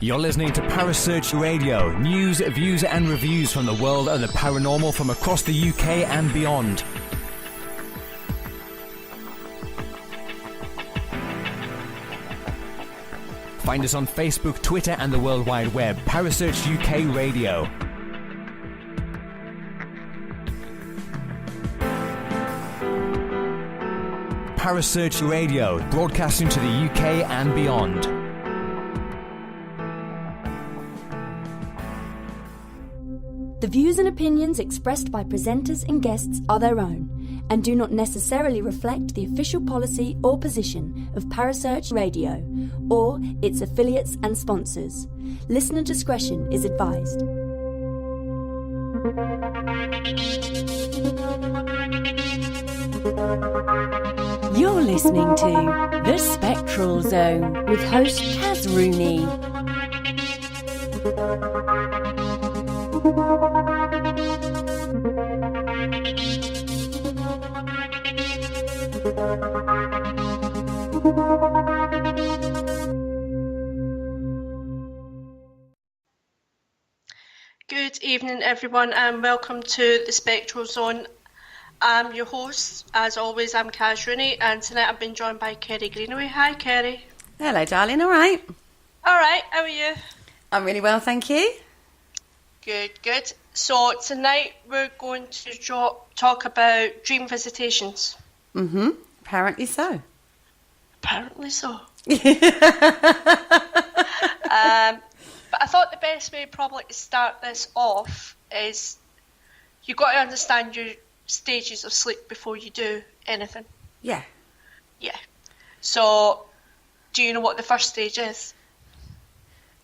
You're listening to Parasearch Radio, news, views and reviews from the world of the paranormal from across the UK and beyond. Find us on Facebook, Twitter and the World Wide Web. Parasearch UK Radio. Parasearch Radio, broadcasting to the UK and beyond. The views and opinions expressed by presenters and guests are their own and do not necessarily reflect the official policy or position of Parasearch Radio or its affiliates and sponsors. Listener discretion is advised. You're listening to The Spectral Zone with host Caz Rooney. Good evening, everyone, and welcome to the Spectral Zone. I'm your host, as always. I'm Caz Rooney, and tonight I've been joined by Kerry Greenaway. Hi, Kerry. Hello, darling. All right. All right. How are you? I'm really well, thank you. Good, good. So tonight we're going to talk about dream visitations. Mm-hmm. Apparently so. Apparently so. But I thought the best way probably to start this off is you've got to understand your stages of sleep before you do anything. Yeah. Yeah. So, do you know what the first stage is?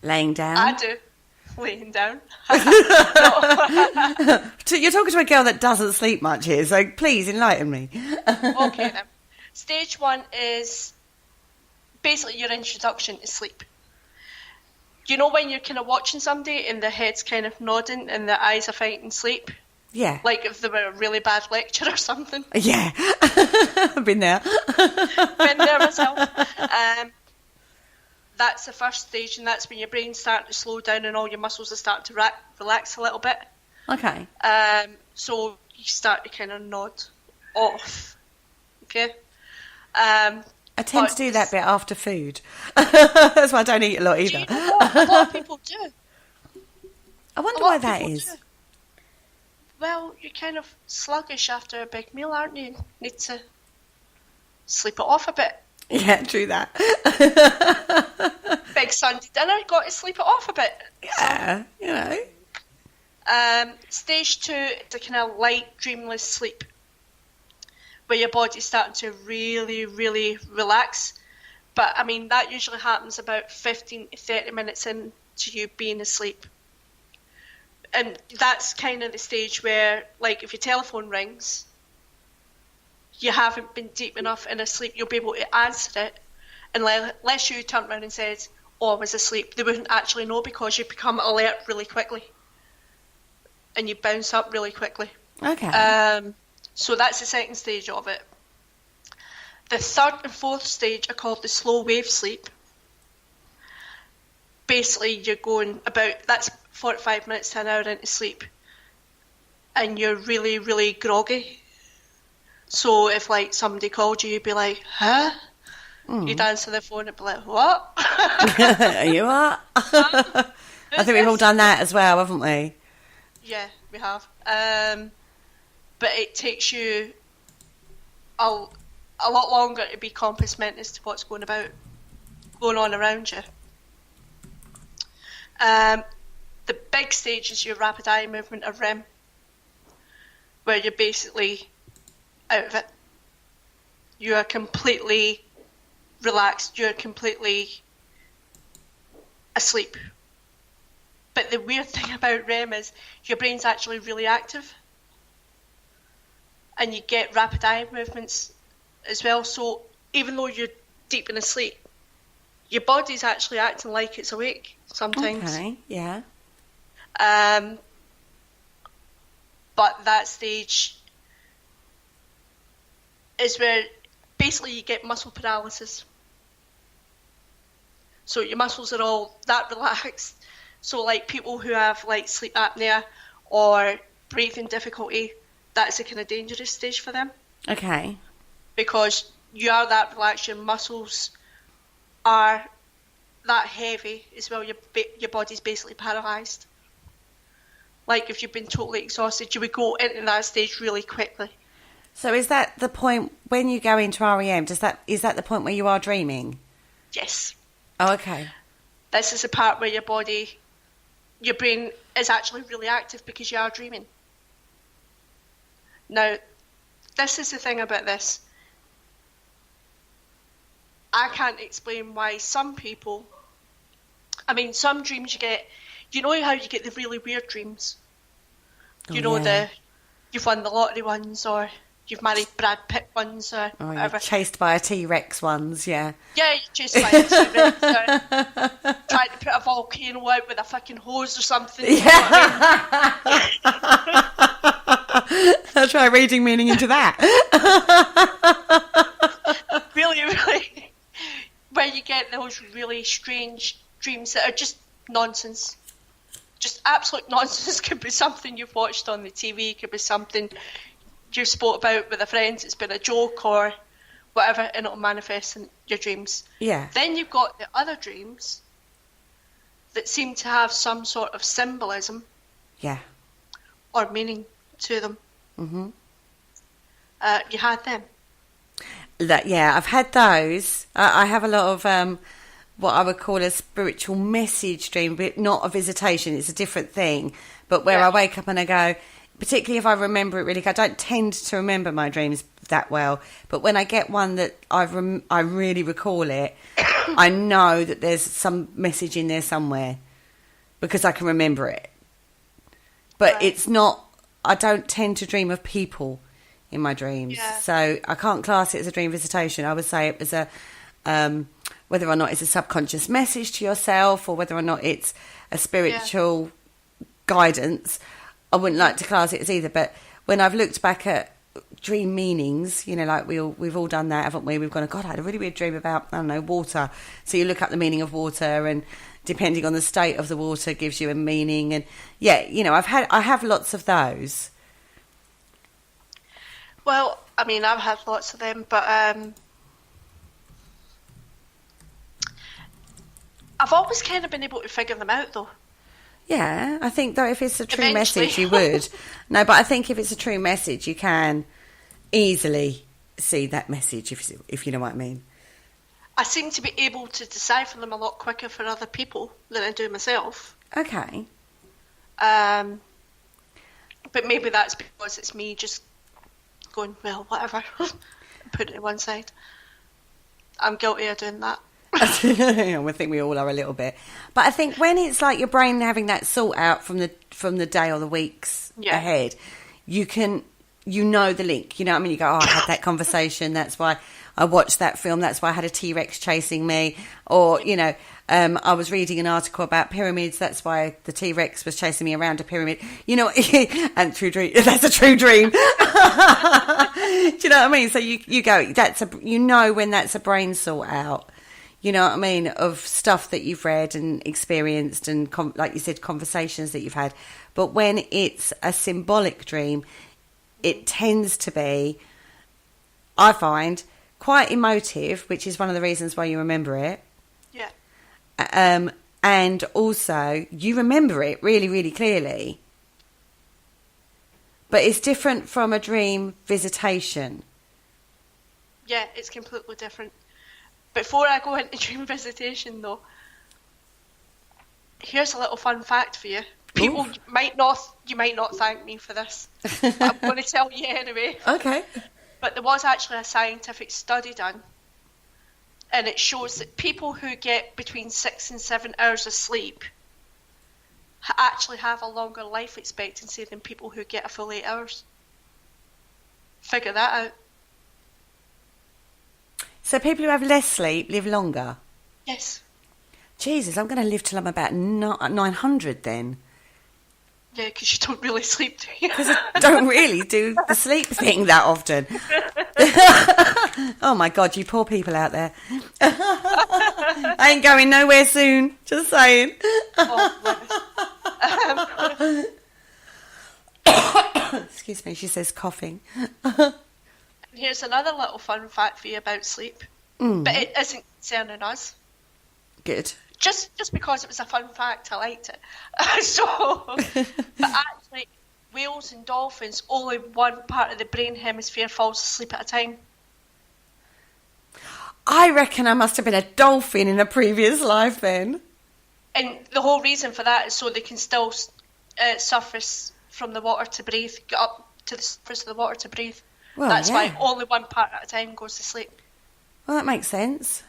Laying down. I do. Laying down. You're talking to a girl that doesn't sleep much here, so please enlighten me. Okay then. Stage one is basically your introduction to sleep. You know when you're kind of watching somebody and their head's kind of nodding and their eyes are fighting sleep? Yeah. Like if they were a really bad lecture or something? Yeah. I've been there. Been there myself. That's the first stage, and that's when your brain's starting to slow down and all your muscles are starting to relax a little bit. Okay. So you start to kind of nod off. Okay? I tend to do that bit after food. That's why I don't eat a lot either. Do you know what? A lot of people do. I wonder why that is. Do. Well, you're kind of sluggish after a big meal, aren't you? Need to sleep it off a bit. Yeah, true that. Big Sunday dinner, got to sleep it off a bit. Yeah, so, you know. Stage 2 is a kind of light, dreamless sleep, where your body's starting to really, really relax. But, I mean, that usually happens about 15 to 30 minutes into you being asleep. And that's kind of the stage where, like, if your telephone rings, you haven't been deep enough in a sleep, you'll be able to answer it. Unless you turn around and said, oh, I was asleep, they wouldn't actually know because you become alert really quickly. And you bounce up really quickly. Okay. So that's the second stage of it. The third and fourth stage are called the slow wave sleep. Basically, you're going that's 45 minutes to an hour into sleep. And you're really, really groggy. So if, like, somebody called you, you'd be like, huh? You'd answer the phone and be like, what? You are? I think we've all done that as well, haven't we? Yeah, we have. But it takes you a lot longer to be compass mentis to what's going on around you. The big stage is your rapid eye movement of REM, where you're basically out of it. You are completely relaxed. You're completely asleep. But the weird thing about REM is your brain's actually really active. And you get rapid eye movements as well. So even though you're deep in a sleep, your body's actually acting like it's awake sometimes. Okay, yeah. but that stage is where basically you get muscle paralysis. So your muscles are all that relaxed. So like people who have like sleep apnea or breathing difficulty, that's a kind of dangerous stage for them. Okay. Because you are that relaxed, your muscles are that heavy as well, your body's basically paralysed. Like if you've been totally exhausted, you would go into that stage really quickly. So is that the point when you go into REM? Is that the point where you are dreaming? Yes. Oh, okay. This is the part where your brain is actually really active because you are dreaming. Now, this is the thing about this. I can't explain why some people, some dreams you get, you know how you get the really weird dreams? You've won the lottery ones, or you've married Brad Pitt ones, or whatever. You're chased by a T-Rex ones, yeah. Yeah, you're chased by a T-Rex, or trying to put a volcano out with a fucking hose or something. Yeah. You know what I mean? I'll try reading meaning into that. Really, really. Where you get those really strange dreams that are just nonsense. Just absolute nonsense. Could be something you've watched on the TV, could be something you spoke about with a friend, it's been a joke or whatever, and it'll manifest in your dreams. Yeah. Then you've got the other dreams that seem to have some sort of symbolism. Yeah. Or meaning to them. Mm-hmm. You had them. I've had those. I have a lot of what I would call a spiritual message dream, but not a visitation. It's a different thing. But where I wake up and I go, particularly if I remember it really, I don't tend to remember my dreams that well. But when I get one that I really recall it, I know that there's some message in there somewhere because I can remember it. But it's not, I don't tend to dream of people in my dreams. Yeah. So I can't class it as a dream visitation. I would say it was a, whether or not it's a subconscious message to yourself or whether or not it's a spiritual guidance, I wouldn't like to class it as either. But when I've looked back at dream meanings, like we've all done that, haven't we? We've gone, God, I had a really weird dream about, I don't know, water. So you look up the meaning of water, and depending on the state of the water gives you a meaning. And I have lots of those. Well, I've had lots of them, but I've always kind of been able to figure them out, though. Yeah, I think, though, if it's a true Eventually. message, you would. No, but I think if it's a true message, you can easily see that message, if you know what I mean. I seem to be able to decipher them a lot quicker for other people than I do myself. Okay. But maybe that's because it's me just going, well, whatever, put it to one side. I'm guilty of doing that. I think we all are a little bit. But I think when it's like your brain having that sort out from the day or the weeks ahead, you know the link. You know what I mean? You go, I had that conversation, that's why I watched that film, that's why I had a T-Rex chasing me. Or, I was reading an article about pyramids, that's why the T-Rex was chasing me around a pyramid. And true dream. That's a true dream. Do you know what I mean? So you go, when that's a brain sort out. You know what I mean? Of stuff that you've read and experienced and, like you said, conversations that you've had. But when it's a symbolic dream, it tends to be, I find, quite emotive, which is one of the reasons why you remember it. Yeah. And also, you remember it really, really clearly. But it's different from a dream visitation. Yeah, it's completely different. Before I go into dream visitation, though, here's a little fun fact for you. People might not thank me for this. But I'm going to tell you anyway. Okay. But there was actually a scientific study done, and it shows that people who get between 6 and 7 hours of sleep actually have a longer life expectancy than people who get a full 8 hours. Figure that out. So people who have less sleep live longer? Yes. Jesus, I'm going to live till I'm about 900 then. Yeah, because you don't really sleep, do you? Because I don't really do the sleep thing that often. Oh my God, you poor people out there. I ain't going nowhere soon, just saying. Excuse me, she says coughing. Here's another little fun fact for you about sleep, but it isn't concerning us. Good. Just because it was a fun fact, I liked it. But actually, whales and dolphins, only one part of the brain hemisphere falls asleep at a time. I reckon I must have been a dolphin in a previous life then. And the whole reason for that is so they can still surface from the water to breathe, get up to the surface of the water to breathe. Well, That's yeah. why only one part at a time goes to sleep. Well, that makes sense.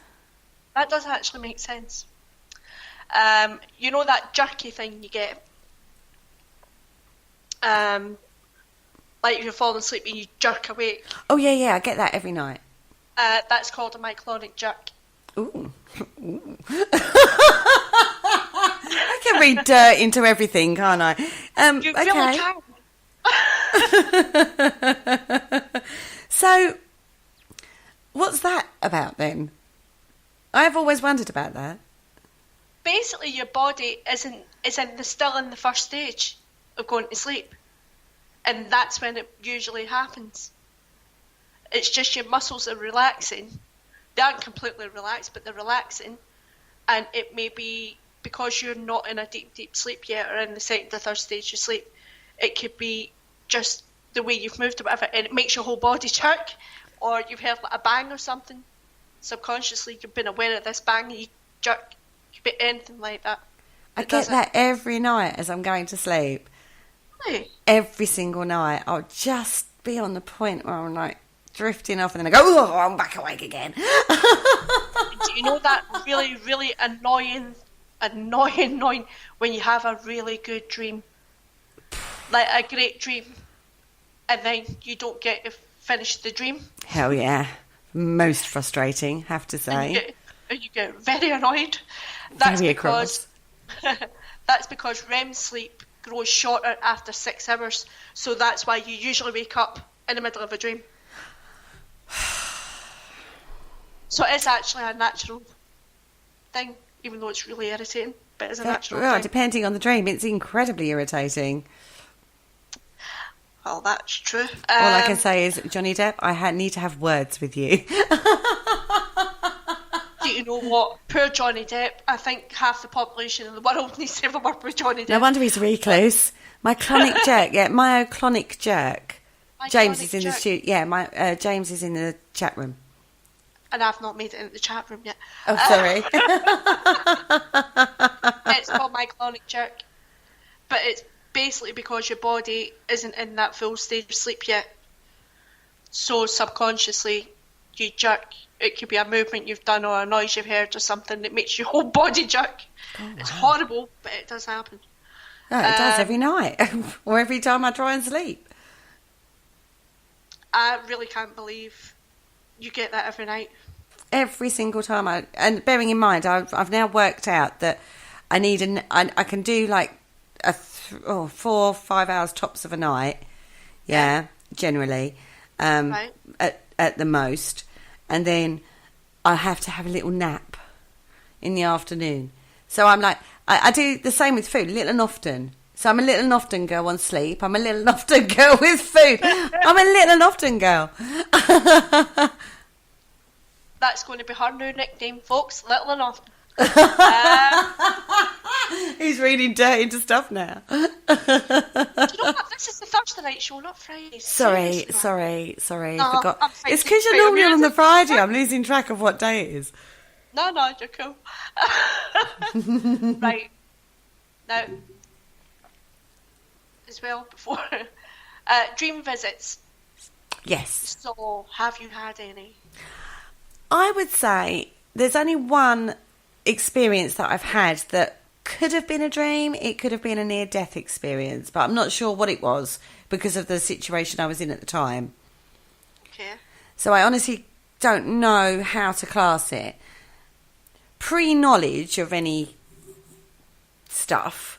That does actually make sense. You know that jerky thing you get? Like if you're falling asleep and you jerk awake. Oh, yeah, I get that every night. That's called a myoclonic jerk. Ooh. I can read dirt into everything, can't I? You okay. really can. So, what's that about then? I've always wondered about that. Basically, your body still in the first stage of going to sleep, and that's when it usually happens. It's just your muscles are relaxing. They aren't completely relaxed, but they're relaxing, and it may be because you're not in a deep sleep yet, or in the second or third stage of sleep. It could be just the way you've moved or whatever, and it makes your whole body jerk, or you've heard like a bang or something. Subconsciously, you've been aware of this bang, and you jerk. It could be anything like that. I get that every night as I'm going to sleep. Really? Every single night. I'll just be on the point where I'm like drifting off, and then I go, oh, I'm back awake again. Do you know that really, really annoying when you have a really good dream? Like a great dream, and then you don't get to finish the dream. Hell yeah. Most frustrating, have to say. And you get very annoyed. Very cross. That's because REM sleep grows shorter after 6 hours, so that's why you usually wake up in the middle of a dream. So it's actually a natural thing, even though it's really irritating, but it's a natural thing. Depending on the dream, it's incredibly irritating. Well, that's true. All I can say is, Johnny Depp, I need to have words with you. Do you know what? Poor Johnny Depp. I think half the population in the world needs to have a word with Johnny Depp. No wonder he's recluse. Myoclonic jerk, yeah, myoclonic jerk. James is in the studio. Yeah, James is in the chat room. And I've not made it into the chat room yet. Oh, sorry. It's called myoclonic jerk. But it's basically because your body isn't in that full stage of sleep yet. So subconsciously, you jerk. It could be a movement you've done or a noise you've heard or something that makes your whole body jerk. Oh, wow. It's horrible, but it does happen. No, it does every night or every time I try and sleep. I really can't believe you get that every night. Every single time. And bearing in mind, I've now worked out that I need I can do like 4 or 5 hours tops of a night. Yeah, generally. Right. At the most. And then I have to have a little nap in the afternoon. So I'm like, I do the same with food, little and often. So I'm a little and often girl on sleep. I'm a little and often girl with food. I'm a little and often girl. That's going to be her new nickname, folks. Little and often. He's reading dirt into stuff now. Do you know what? This is the Thursday night show, not Friday. Sorry. No, Forgot. It's because you're normally on the Friday. I'm losing track of what day it is. No, you're cool. Right. Now, as well, before... dream visits. Yes. So, have you had any? I would say there's only one experience that I've had that could have been a dream. It could have been a near-death experience, but I'm not sure what it was because of the situation I was in at the time. Okay. So I honestly don't know how to class it. Pre-knowledge of any stuff,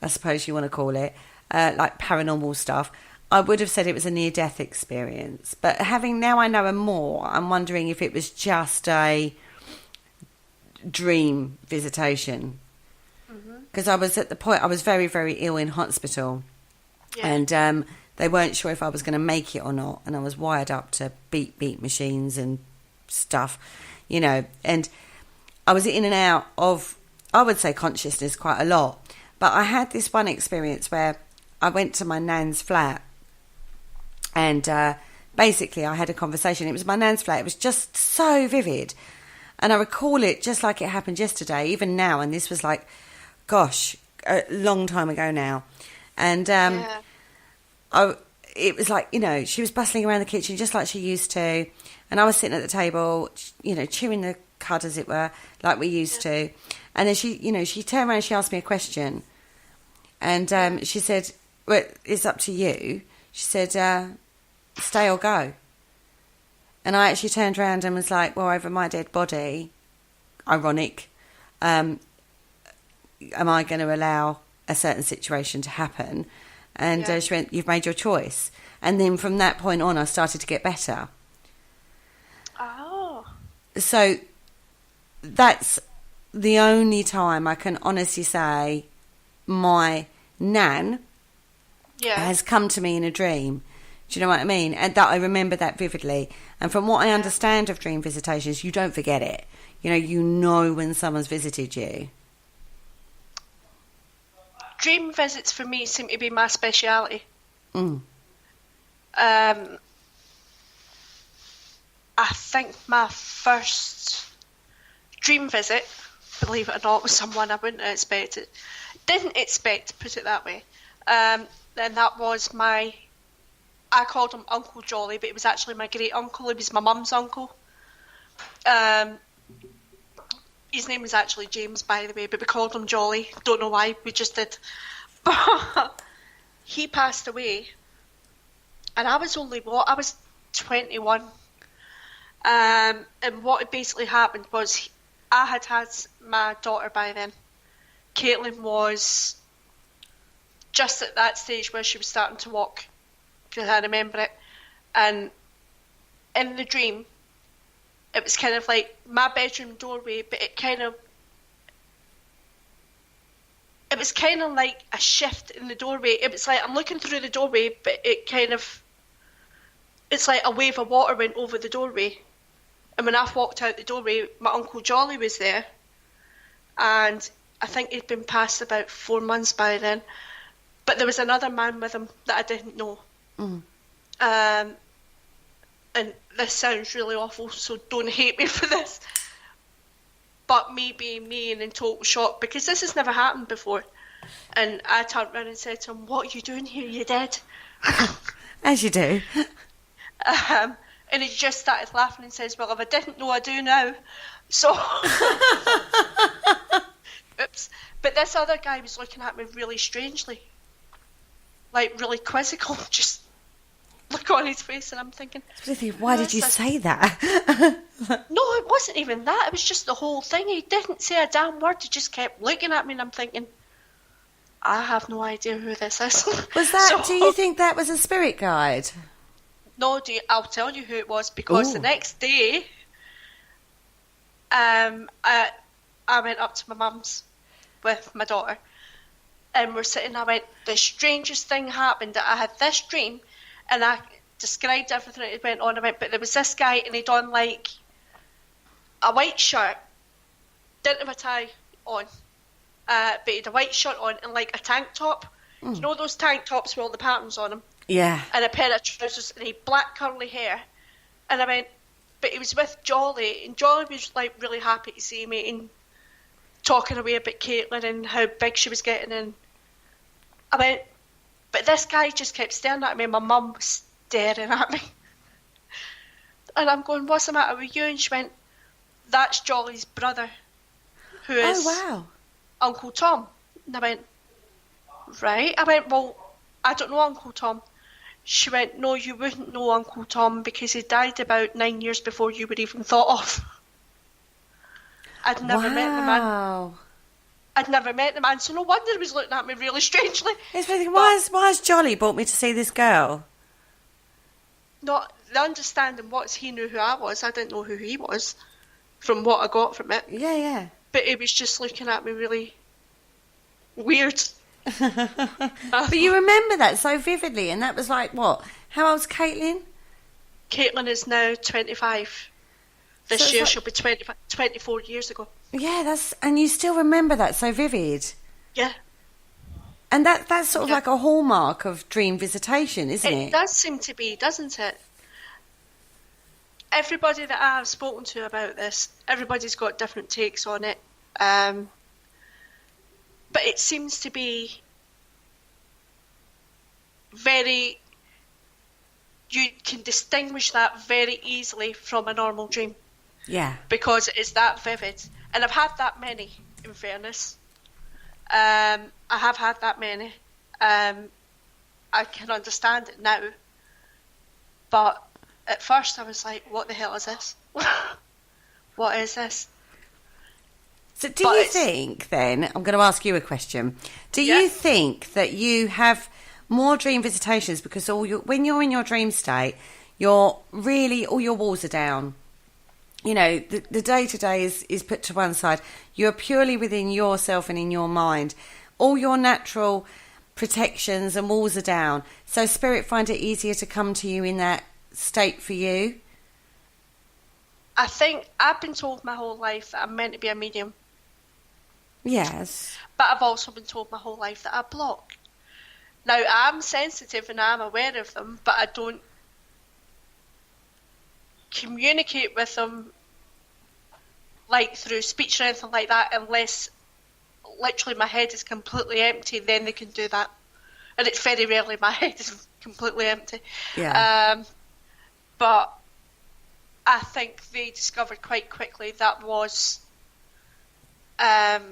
I suppose you want to call it, like paranormal stuff, I would have said it was a near-death experience. But now I know more, I'm wondering if it was just a dream visitation. Because I was at the point, I was very, very ill in hospital. Yeah. And they weren't sure if I was going to make it or not. And I was wired up to beat machines and stuff, you know. And I was in and out of, I would say, consciousness quite a lot. But I had this one experience where I went to my nan's flat. And basically I had a conversation. It was my nan's flat. It was just so vivid. And I recall it just like it happened yesterday, even now. And this was like, gosh, a long time ago now. And it was like, you know, she was bustling around the kitchen just like she used to. And I was sitting at the table, you know, chewing the cud, as it were, like we used to. And then she turned around and she asked me a question. And she said, well, it's up to you. She said, stay or go. And I actually turned around and was like, well, over my dead body, ironic, am I going to allow a certain situation to happen? And she went, you've made your choice. And then from that point on, I started to get better. Oh. So that's the only time I can honestly say my nan has come to me in a dream. Do you know what I mean? And that I remember that vividly. And from what I understand of dream visitations, you don't forget it. You know when someone's visited you. Dream visits for me seem to be my speciality. I think my first dream visit, believe it or not, was someone I wouldn't have expected. Didn't expect, put it that way. Then that was I called him Uncle Jolly, but it was actually my great uncle. He was my mum's uncle. His name was actually James, by the way, but we called him Jolly. Don't know why, we just did. But he passed away, and I was 21. And what had basically happened was I had my daughter by then. Caitlin was just at that stage where she was starting to walk, because I remember it. And in the dream, it was kind of like my bedroom doorway, but it was kind of like a shift in the doorway. It was like I'm looking through the doorway, but it's like a wave of water went over the doorway. And when I walked out the doorway, my Uncle Jolly was there. And I think he'd been past about 4 months by then. But there was another man with him that I didn't know. And this sounds really awful, so don't hate me for this. But me being me and in total shock, because this has never happened before. And I turned around and said to him, what are you doing here? You dead? As you do. And he just started laughing and says, well, if I didn't know, I do now. So, oops. But this other guy was looking at me really strangely. Like, really quizzical, just look on his face, and I'm thinking, why did you say that? No, it wasn't even that. It was just the whole thing. He didn't say a damn word. He just kept looking at me, and I'm thinking, I have no idea who this is. Was that? Do you think that was a spirit guide? No, I'll tell you who it was, because the next day, I went up to my mum's with my daughter, and we're sitting. I went, the strangest thing happened. That I had this dream. And I described everything that went on. I went, but there was this guy, and he'd on like a white shirt, didn't have a tie on, but he had a white shirt on and like a tank top. You know those tank tops with all the patterns on them? Yeah. And a pair of trousers, and he had black curly hair. And I went, but he was with Jolly, and Jolly was like really happy to see me and talking away about Caitlin and how big she was getting. And I went, but this guy just kept staring at me. My mum was staring at me. And I'm going, what's the matter with you? And she went, that's Jolly's brother, who is Uncle Tom. And I went, right. I went, well, I don't know Uncle Tom. She went, no, you wouldn't know Uncle Tom because he died about 9 years before you were even thought of. I'd never met the man. I'd never met the man, so no wonder he was looking at me really strangely. It's thinking, why has Jolly brought me to see this girl? Not the understanding was he knew who I was. I didn't know who he was from what I got from it. Yeah. But he was just looking at me really weird. But you remember that so vividly, and that was like, what? How old's Caitlin? Caitlin is now 25. This year she'll be 24 years ago. Yeah, and you still remember that so vivid. Yeah. And that's sort of like a hallmark of dream visitation, isn't it? It does seem to be, doesn't it? Everybody that I have spoken to about this, everybody's got different takes on it. But it seems to be very... You can distinguish that very easily from a normal dream. Yeah. Because it is that vivid. And I've had that many, in fairness. I have had that many. I can understand it now. But at first I was like, what the hell is this? What is this? So do you think then, I'm going to ask you a question. Do you think that you have more dream visitations because when you're in your dream state, all your walls are down? You know, the day-to-day is put to one side. You're purely within yourself and in your mind. All your natural protections and walls are down. So spirit find it easier to come to you in that state for you? I think I've been told my whole life that I'm meant to be a medium. Yes. But I've also been told my whole life that I block. Now, I'm sensitive and I'm aware of them, but I don't communicate with them like through speech or anything like that unless literally my head is completely empty, then they can do that. And it's very rarely my head is completely empty. Yeah. But I think they discovered quite quickly that was the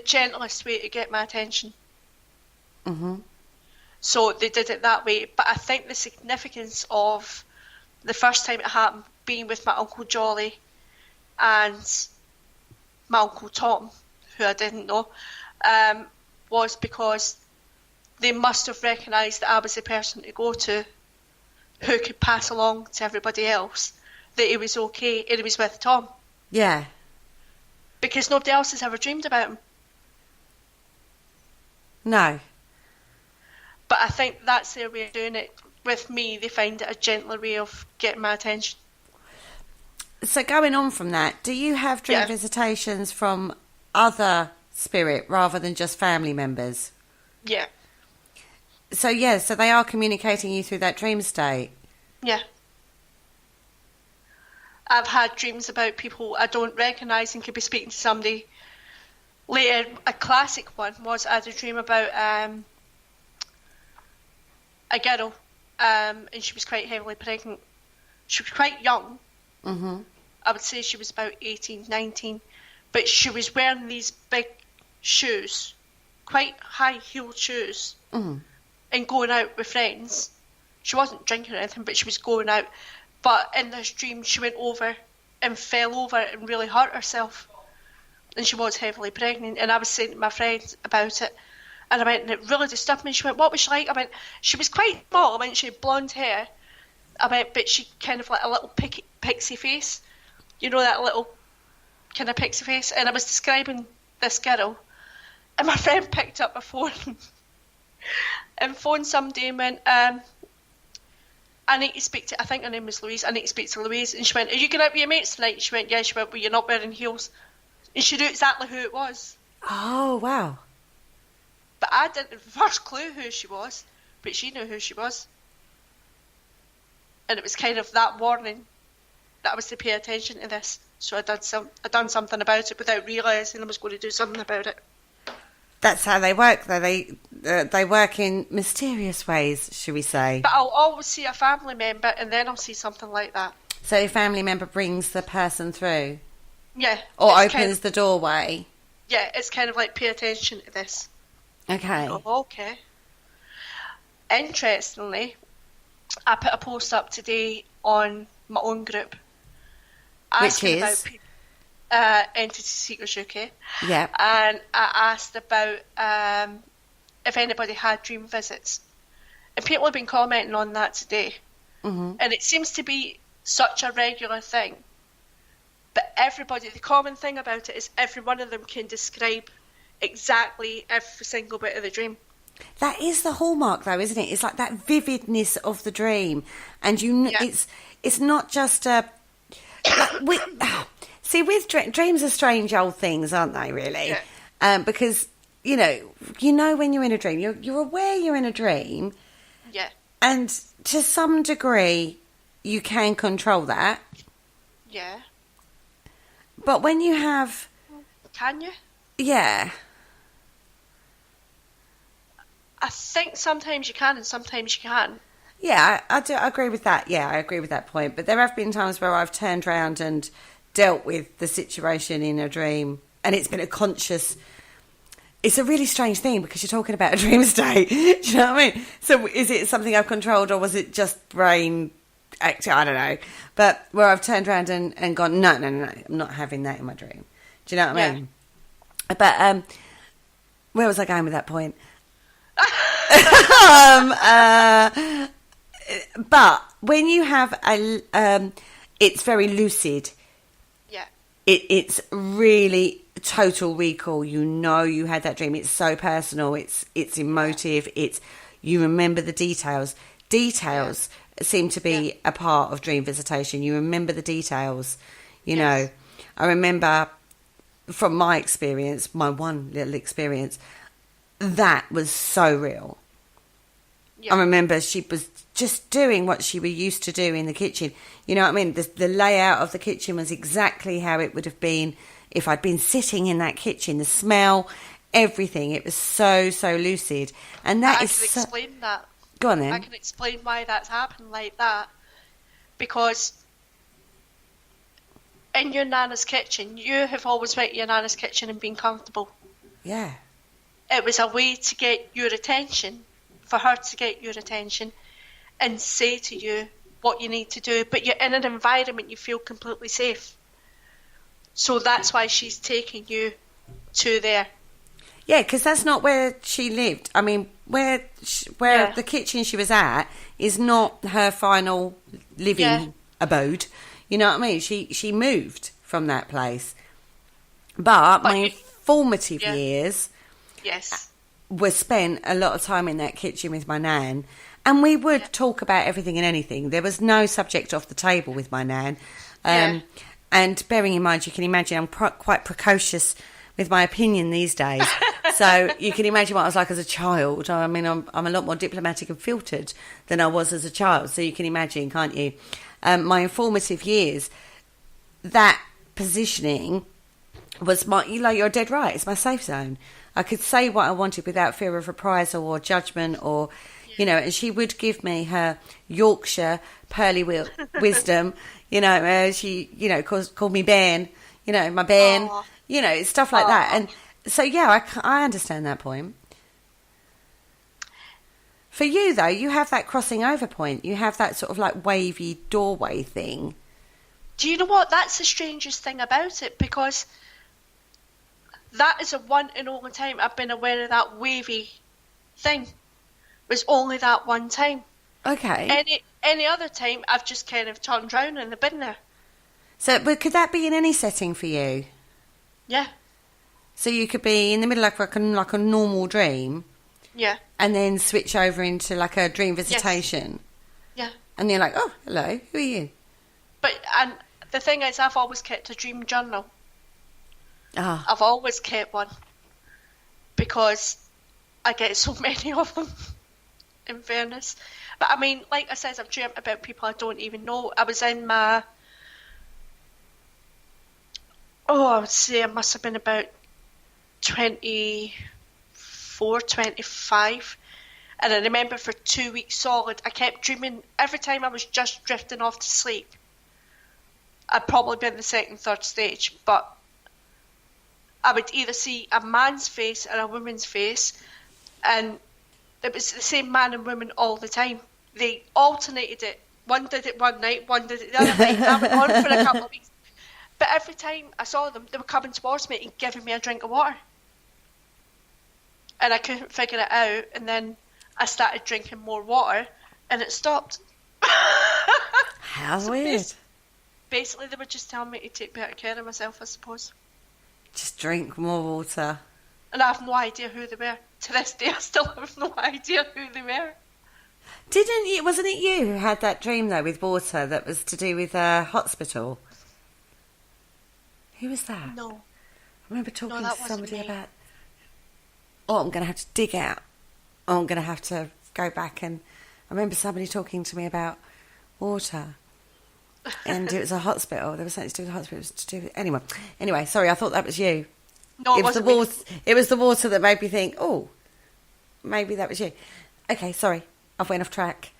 gentlest way to get my attention. Mm-hmm. So they did it that way. But I think the significance of the first time it happened, being with my Uncle Jolly and my Uncle Tom, who I didn't know, was because they must have recognised that I was the person to go to who could pass along to everybody else that he was okay and he was with Tom. Yeah. Because nobody else has ever dreamed about him. No. But I think that's their way of doing it. With me, they find it a gentler way of getting my attention. So going on from that, do you have dream visitations from other spirit rather than just family members? Yeah. So so they are communicating you through that dream state? Yeah. I've had dreams about people I don't recognise and could be speaking to somebody. Later, a classic one was I had a dream about a girl, and she was quite heavily pregnant. She was quite young. Mm-hmm. I would say she was about 18, 19. But she was wearing these big shoes, quite high-heeled shoes, and going out with friends. She wasn't drinking or anything, but she was going out. But in this dream, she went over and fell over and really hurt herself. And she was heavily pregnant. And I was saying to my friends about it. And I went, and it really disturbed me. She went, what was she like? I went, she was quite small. I went, she had blonde hair. I went, but she kind of like a little pixie face. You know, that little kind of pixie face. And I was describing this girl. And my friend picked up a phone and phoned somebody and went, I need to speak to, I think her name was Louise, I need to speak to Louise. And she went, are you going out with your mates tonight? She went, yeah. She went, well, you're not wearing heels. And she knew exactly who it was. Oh, wow. But I didn't have the first clue who she was, but she knew who she was. And it was kind of that warning that I was to pay attention to this. So I done something about it without realising I was going to do something about it. That's how they work, though. They work in mysterious ways, should we say. But I'll always see a family member and then I'll see something like that. So a family member brings the person through? Yeah. Or opens the doorway? Yeah, it's kind of like pay attention to this. Okay. Oh, okay. Interestingly, I put a post up today on my own group. Which is? Entity Seekers UK. Yeah. And I asked about if anybody had dream visits. And people have been commenting on that today. Mm-hmm. And it seems to be such a regular thing. But everybody, the common thing about it is every one of them can describe exactly every single bit of the dream. That is the hallmark, though, isn't it? It's like that vividness of the dream, and it's not just a. With dreams are strange old things, aren't they? Really, because you know when you're in a dream, you're aware you're in a dream, and to some degree, you can control that. Yeah. But when you have, can you? Yeah. I think sometimes you can and sometimes you can't. Yeah, I agree with that. Yeah, I agree with that point. But there have been times where I've turned around and dealt with the situation in a dream, and it's been a conscious. It's a really strange thing because you're talking about a dream state. Do you know what I mean? So is it something I've controlled, or was it just brain acting? I don't know. But where I've turned around and gone, no, I'm not having that in my dream. Do you know what I mean? But where was I going with that point? But when you have it's very lucid. Yeah. It's really total recall. You know you had that dream. It's so personal. It's emotive. You remember the details. Details seem to be a part of dream visitation. You remember the details. You know, I remember from my experience, my one little experience. That was so real. I remember she was just doing what she was used to do in the kitchen. You know what I mean? The layout of the kitchen was exactly how it would have been if I'd been sitting in that kitchen. The smell, everything. It was so lucid. And that I can explain that. Go on then. I can explain why that's happened like that. Because in your nana's kitchen, you have always went to your nana's kitchen and been comfortable. Yeah. It was a way to get your attention, for her to get your attention and say to you what you need to do. But you're in an environment you feel completely safe. So that's why she's taking you to there. Yeah, because that's not where she lived. I mean, where the kitchen she was at is not her final living abode. You know what I mean? She moved from that place. But my formative years... Yes. Was spent a lot of time in that kitchen with my nan, and we would talk about everything and anything. There was no subject off the table with my nan. And bearing in mind, you can imagine I'm quite precocious with my opinion these days. So you can imagine what I was like as a child. I mean, I'm a lot more diplomatic and filtered than I was as a child. So you can imagine, can't you? My informative years, that positioning was you're dead right. It's my safe zone. I could say what I wanted without fear of reprisal or judgment or, and she would give me her Yorkshire pearly wisdom, she, called me Ben, my Ben, stuff like that. And so, I understand that point. For you, though, you have that crossing over point. You have that sort of like wavy doorway thing. Do you know what? That's the strangest thing about it, because... that is a one and only time I've been aware of that wavy thing. It was only that one time. Okay. Any other time, I've just kind of turned round and been there. So, but could that be in any setting for you? Yeah. So you could be in the middle of like a normal dream. Yeah. And then switch over into like a dream visitation. Yes. Yeah. And you're like, oh, hello, who are you? And the thing is, I've always kept a dream journal. Ah. I've always kept one because I get so many of them, in fairness. But I mean, like I said, I've dreamt about people I don't even know. I was in I would say I must have been about 24, 25. And I remember for 2 weeks solid, I kept dreaming every time I was just drifting off to sleep. I'd probably been in the second, third stage, but I would either see a man's face or a woman's face, and it was the same man and woman all the time. They alternated it. One did it one night, one did it the other night. That went on for a couple of weeks. But every time I saw them, they were coming towards me and giving me a drink of water. And I couldn't figure it out, and then I started drinking more water, and it stopped. How So weird. Basically, they were just telling me to take better care of myself, I suppose. Just drink more water. And I have no idea who they were. To this day, I still have no idea who they were. Wasn't it you who had that dream, though, with water that was to do with a hospital? Who was that? No. I remember talking that to wasn't somebody me. about... Oh, I'm going to have to dig out. Oh, I'm going to have to go back and... I remember somebody talking to me about water. And it was a hospital. There was something to do with the hospital. It was to do with... Anyway, sorry, I thought that was you. No, it wasn't me. It was the water that made me think, oh, maybe that was you. Okay, sorry. I've went off track.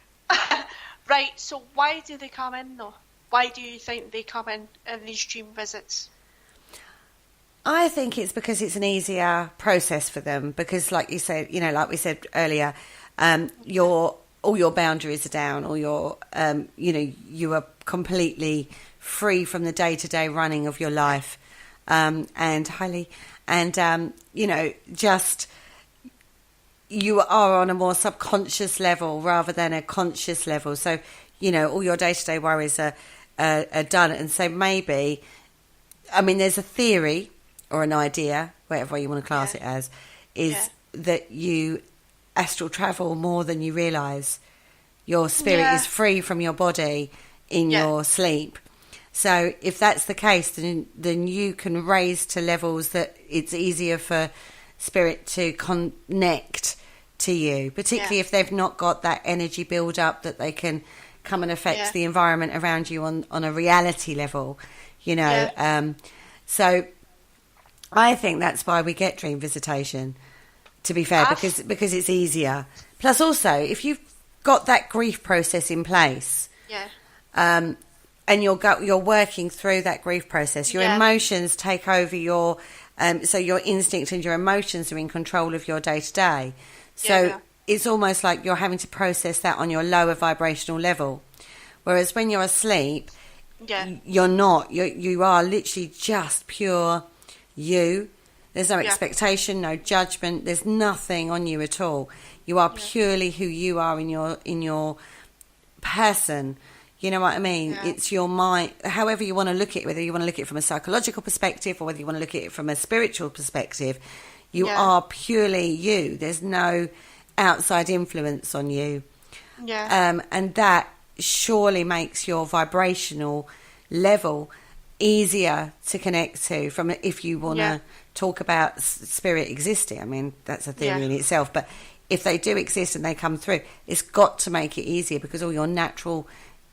Right, so why do they come in, though? Why do you think they come in these dream visits? I think it's because it's an easier process for them because, like you said, like we said earlier, all your boundaries are down, all your, you are completely free from the day-to-day running of your life, just you are on a more subconscious level rather than a conscious level. So, all your day-to-day worries are done, and so maybe, there's a theory or an idea, whatever you want to class it as, is that you astral travel more than you realise. Your spirit is free from your body in your sleep. So if that's the case, then you can raise to levels that it's easier for spirit to connect to you, particularly if they've not got that energy build up that they can come and affect the environment around you on a reality level, so I think that's why we get dream visitation, to be fair, because it's easier. Plus also, if you've got that grief process in place, and you're working through that grief process, your emotions take over your so your instinct and your emotions are in control of your day-to-day. So it's almost like you're having to process that on your lower vibrational level. Whereas when you're asleep, you're not. You are literally just pure you. There's no expectation, no judgment. There's nothing on you at all. You are purely who you are in your person. You know what I mean? Yeah. It's your mind, however you want to look at it, whether you want to look at it from a psychological perspective or whether you want to look at it from a spiritual perspective, you are purely you. There's no outside influence on you. Yeah. And that surely makes your vibrational level easier to connect to from if you want to talk about spirit existing. That's a theory in itself, but if they do exist and they come through, it's got to make it easier because all your natural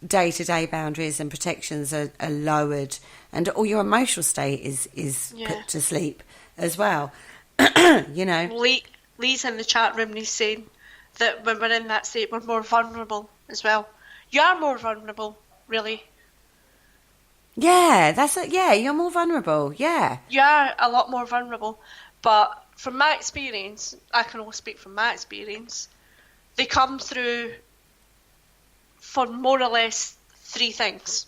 day-to-day boundaries and protections are lowered, and all your emotional state is put to sleep as well. Lee's in the chat room and he's saying that when we're in that state we're more vulnerable as well. You are more vulnerable, really. Yeah, you're more vulnerable. Yeah, you are a lot more vulnerable, but from my experience, I can only speak from my experience, they come through for more or less 3 things.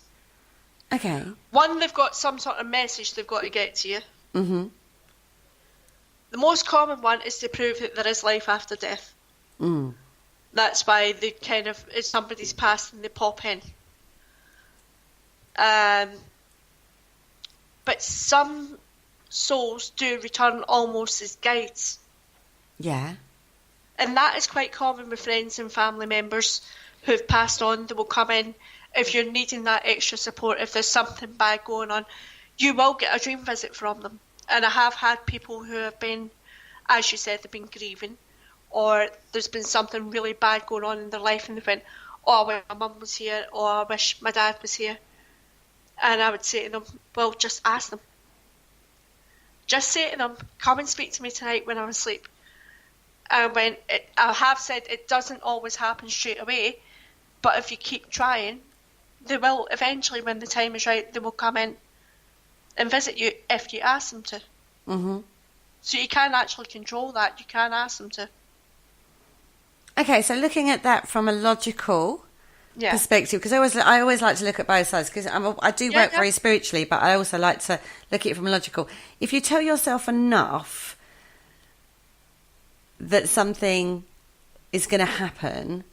Okay. 1, they've got some sort of message they've got to get to you. Mm-hmm. The most common one is to prove that there is life after death. Mm. That's why they if somebody's passed and they pop in. But some souls do return almost as guides. Yeah. And that is quite common with friends and family members who've passed on. They will come in if you're needing that extra support, if there's something bad going on. You will get a dream visit from them. And I have had people who have been, as you said, they've been grieving, or there's been something really bad going on in their life and they went, oh, I wish my mum was here, or I wish my dad was here. And I would say to them, well, just ask them. Just say to them, come and speak to me tonight when I'm asleep. And I have said it doesn't always happen straight away, but if you keep trying, they will eventually, when the time is right, they will come in and visit you if you ask them to. Mm-hmm. So you can actually control that. You can ask them to. Okay, so looking at that from a logical perspective, because I always like to look at both sides, because I do work very spiritually, but I also like to look at it from a logical. If you tell yourself enough that something is going to happen,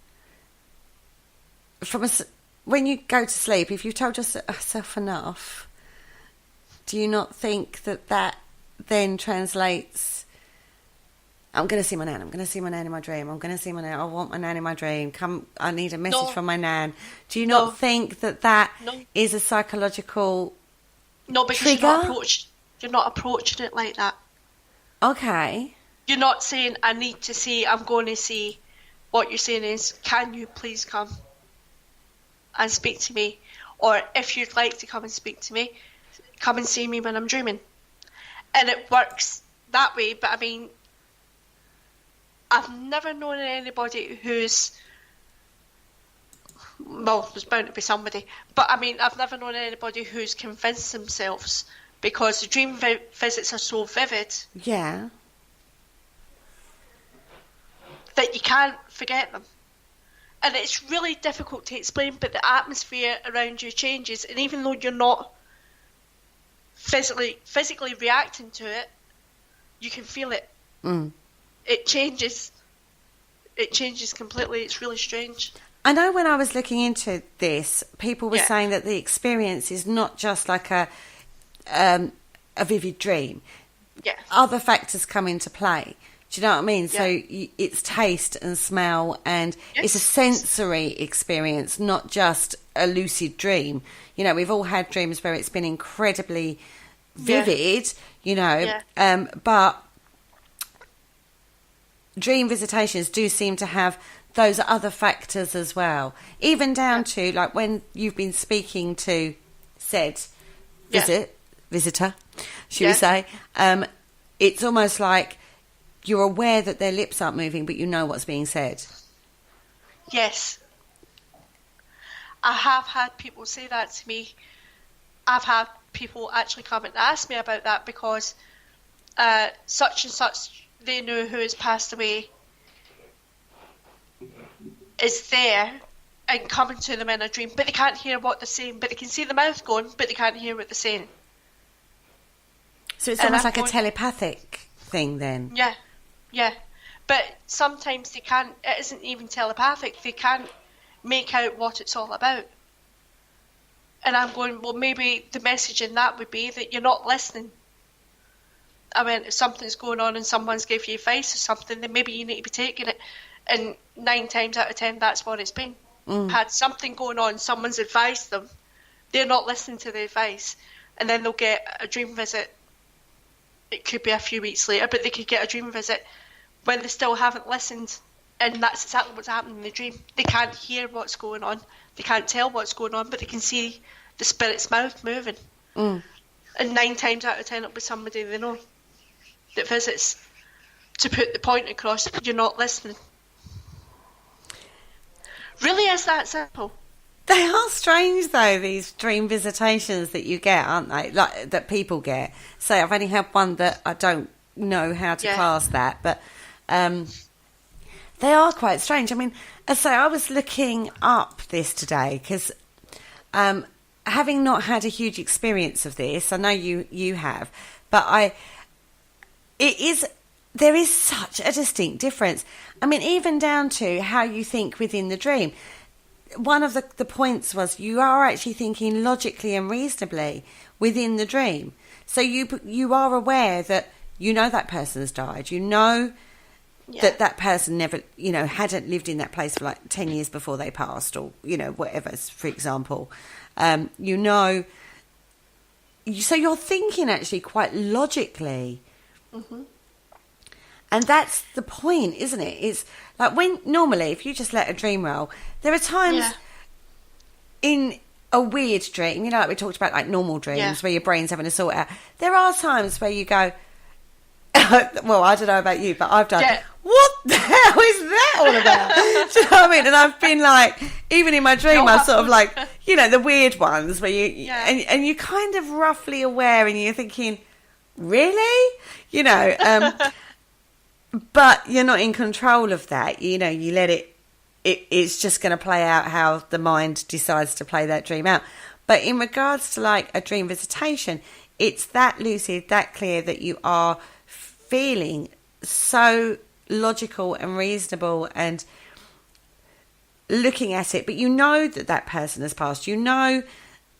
when you go to sleep, if you've told yourself enough, do you not think that then translates? I'm going to see my nan. I'm going to see my nan in my dream. I'm going to see my nan. I want my nan in my dream. Come, I need a message from my nan. Do you not think that is a psychological because trigger? You're not approaching it like that. Okay. You're not saying, I need to see, I'm going to see. What you're saying is, can you please come and speak to me? Or if you'd like to come and speak to me, come and see me when I'm dreaming. And it works that way, but I mean, I've never known anybody who's, well, there's bound to be somebody, but I mean, I've never known anybody who's convinced themselves, because the dream visits are so vivid. Yeah. That you can't forget them. And it's really difficult to explain, but the atmosphere around you changes, and even though you're not physically reacting to it, you can feel it. It changes. It changes completely. It's really strange. I know when I was looking into this, people were saying that the experience is not just like a vivid dream. Yeah. Other factors come into play. Do you know what I mean? Yeah. So it's taste and smell, and it's a sensory experience, not just a lucid dream. You know, we've all had dreams where it's been incredibly vivid, you know, but dream visitations do seem to have those other factors as well, even down to like when you've been speaking to said visitor, should we say, it's almost like you're aware that their lips aren't moving, but you know what's being said. Yes. I have had people say that to me. I've had people actually come and ask me about that, because such and such, they know who has passed away, is there and coming to them in a dream, but they can't hear what they're saying, but they can see the mouth going, but they can't hear what they're saying. So it's almost like a telepathic thing then. Yeah. But sometimes they can't, it isn't even telepathic, they can't make out what it's all about. And I'm going, well, maybe the message in that would be that you're not listening. I mean, if something's going on and someone's giving you advice or something, then maybe you need to be taking it. And 9 times out of 10, that's what it's been. Had something going on, someone's advised them, they're not listening to the advice, and then they'll get a dream visit. It could be a few weeks later, but they could get a dream visit when they still haven't listened, and that's exactly what's happening in the dream. They can't hear what's going on, they can't tell what's going on, but they can see the spirit's mouth moving. And 9 times out of 10, it'll be somebody they know that visits to put the point across, you're not listening. Really is that simple. They are strange though, these dream visitations that you get, aren't they? Like that people get. So I've only had one that I don't know how to class that, but they are quite strange. I mean, so I was looking up this today because having not had a huge experience of this, I know you have, but there is such a distinct difference. I mean, even down to how you think within the dream. One of the points was you are actually thinking logically and reasonably within the dream. So you are aware that you know that person's died. You know that person never, hadn't lived in that place for like 10 years before they passed, or, whatever, for example. So you're thinking actually quite logically. Mm-hmm. And that's the point, isn't it? It's like normally, if you just let a dream roll, there are times in a weird dream, like we talked about, like normal dreams where your brain's having to sort out. There are times where you go, well, I don't know about you, but I've done, what the hell is that all about? Do you know what I mean? And I've been like, even in my dream, I'm sort of like, the weird ones where and you're kind of roughly aware and you're thinking, really? But you're not in control of that. You let it it's just going to play out how the mind decides to play that dream out. But in regards to like a dream visitation, it's that lucid, that clear, that you are feeling so logical and reasonable and looking at it, but you know that person has passed. You know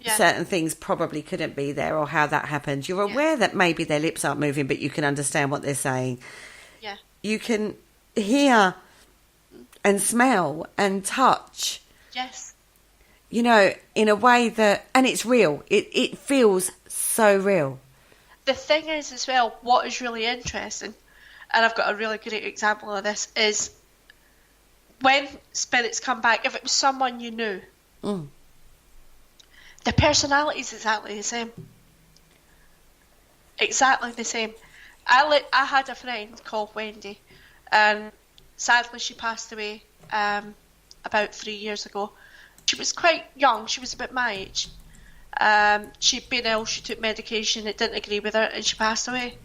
certain things probably couldn't be there or how that happened. You're aware that maybe their lips aren't moving, but you can understand what they're saying. Yeah. You can hear and smell and touch. Yes. You know, in a way that, and it's real. It feels so real. The thing is as well, what is really interesting, and I've got a really great example of this, is when spirits come back, if it was someone you knew, the personality is exactly the same. Exactly the same. I had a friend called Wendy, and sadly she passed away about 3 years ago. She was quite young. She was about my age. She'd been ill. She took medication. It didn't agree with her, and she passed away.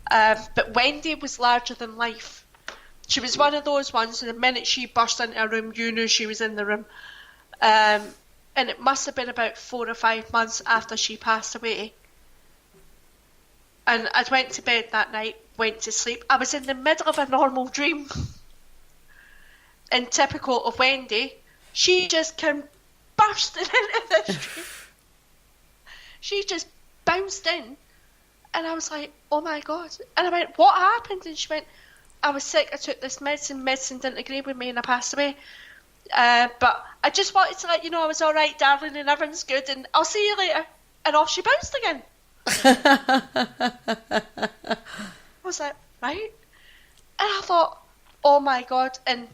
But Wendy was larger than life. She was one of those ones, and the minute she burst into a room, you knew she was in the room. And it must have been about 4 or 5 months after she passed away. And I went to bed that night, went to sleep. I was in the middle of a normal dream. And typical of Wendy, she just came bursting into this dream. She just bounced in. And I was like, oh my God. And I went, what happened? And she went, I was sick, I took this medicine didn't agree with me, and I passed away. But I just wanted to let you know I was all right, darling, and everything's good, and I'll see you later. And off she bounced again. I was like, right? And I thought, oh my God. And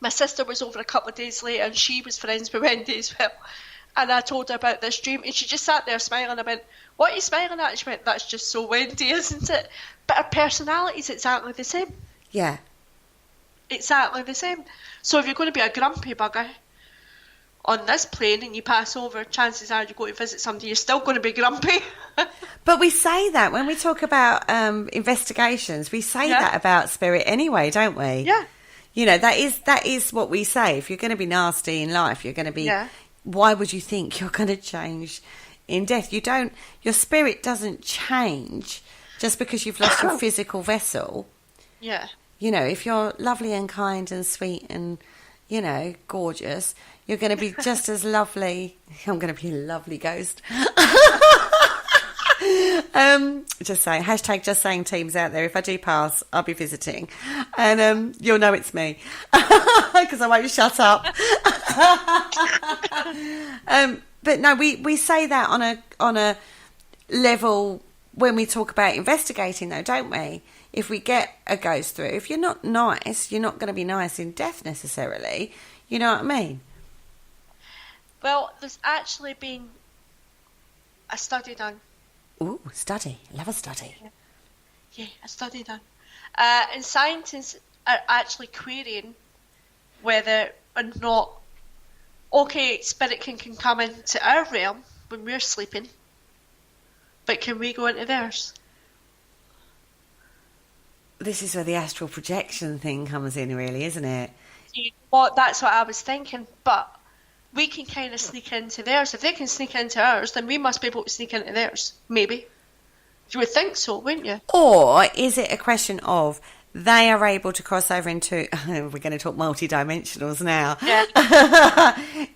my sister was over a couple of days later, and she was friends with Wendy as well. And I told her about this dream, and she just sat there smiling. I went, what are you smiling at? And she went, that's just so Wendy, isn't it? But her personality's exactly the same. Yeah. Exactly the same. So if you're going to be a grumpy bugger on this plane and you pass over, chances are you go to visit somebody, you're still going to be grumpy. But we say that when we talk about investigations, we say that about spirit anyway, don't we? Yeah. You know, that is what we say. If you're going to be nasty in life, you're going to be... Yeah. Why would you think you're going to change in death? You don't... Your spirit doesn't change just because you've lost your physical vessel. Yeah. You know, if you're lovely and kind and sweet and, you know, gorgeous, you're going to be just as lovely. I'm going to be a lovely ghost. Just saying, hashtag just saying teams out there. If I do pass, I'll be visiting. And you'll know it's me. Because I won't shut up. But no, we say that on a level when we talk about investigating, though, don't we? If we get a ghost through, if you're not nice, you're not going to be nice in death necessarily. You know what I mean? Well, there's actually been a study done. Ooh, study. Love a study. Yeah, a study done. And scientists are actually querying whether or not, okay, spirit can come into our realm when we're sleeping, but can we go into theirs? This is where the astral projection thing comes in, really, isn't it? Well, that's what I was thinking, but we can kind of sneak into theirs. If they can sneak into ours, then we must be able to sneak into theirs, maybe. You would think so, wouldn't you? Or is it a question of they are able to cross over into... We're going to talk multi-dimensionals now. Yeah.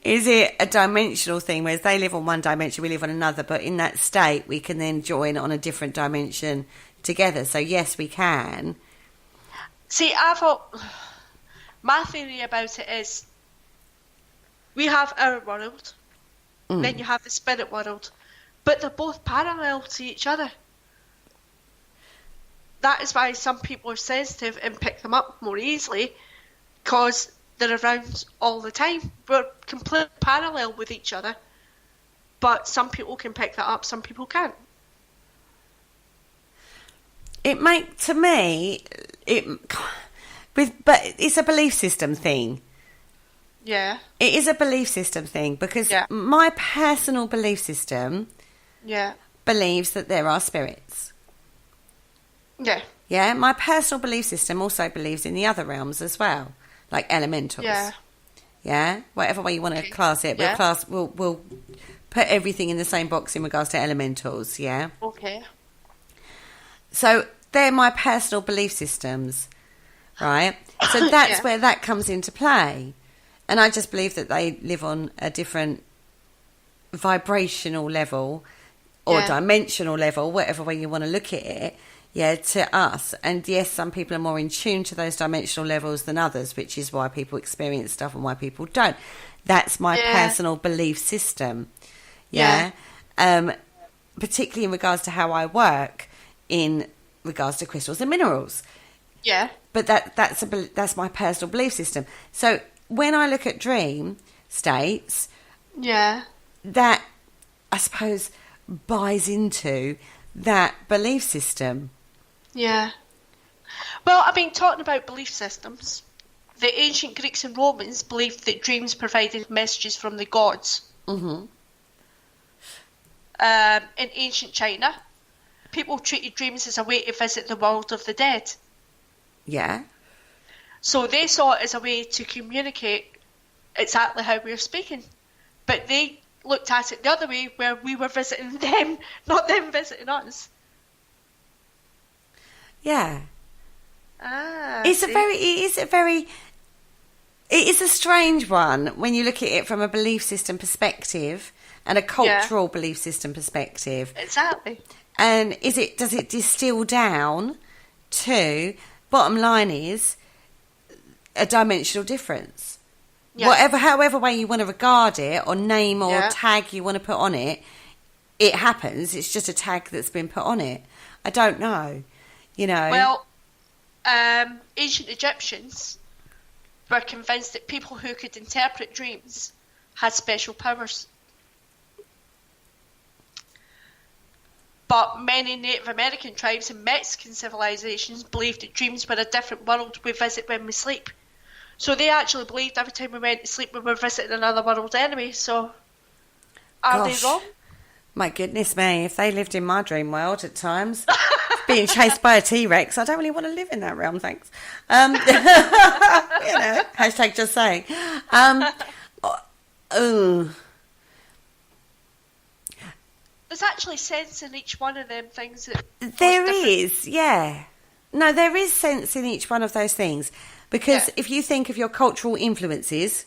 Is it a dimensional thing, whereas they live on one dimension, we live on another, but in that state we can then join on a different dimension together? So yes, we can. See, I thought... My theory about it is we have our world, then you have the spirit world, but they're both parallel to each other. That is why some people are sensitive and pick them up more easily, because they're around all the time. We're completely parallel with each other, but some people can pick that up, some people can't. To me, but it's a belief system thing. Yeah. It is a belief system thing because my personal belief system believes that there are spirits. Yeah. Yeah, my personal belief system also believes in the other realms as well. like elementals. Yeah. Yeah, whatever way you want to class it. Yeah. We'll put everything in the same box in regards to elementals. Yeah. Okay. So they're my personal belief systems, right? So that's Yeah. where that comes into play. And I just believe that they live on a different vibrational level or Yeah. dimensional level, whatever way you want to look at it, yeah, to us. And yes, some people are more in tune to those dimensional levels than others, which is why people experience stuff and why people don't. That's my personal belief system. Yeah. Particularly in regards to how I work in regards to crystals and minerals. Yeah. But that's my personal belief system. So when I look at dream states, Yeah. that I suppose buys into that belief system. Yeah. Well, I mean, talking about belief systems, the ancient Greeks and Romans believed that dreams provided messages from the gods. Mm-hmm. In ancient China, people treated dreams as a way to visit the world of the dead. Yeah. So they saw it as a way to communicate exactly how we were speaking. But they looked at it the other way, where we were visiting them, not them visiting us. Yeah. Ah, It is a strange one when you look at it from a belief system perspective and a cultural belief system perspective. Exactly. And does it distill down to, bottom line is, a dimensional difference? Yeah. However way you want to regard it, or name or Yeah. tag you want to put on it, it happens. It's just a tag that's been put on it. I don't know, you know. Well, ancient Egyptians were convinced that people who could interpret dreams had special powers. But many Native American tribes and Mexican civilizations believed that dreams were a different world we visit when we sleep. So they actually believed every time we went to sleep we were visiting another world anyway, so are they wrong? My goodness me, if they lived in my dream world at times, being chased by a T-Rex, I don't really want to live in that realm, thanks. Hashtag just saying. There's actually sense in each one of them things. There is, yeah. No, there is sense in each one of those things. Because if you think of your cultural influences,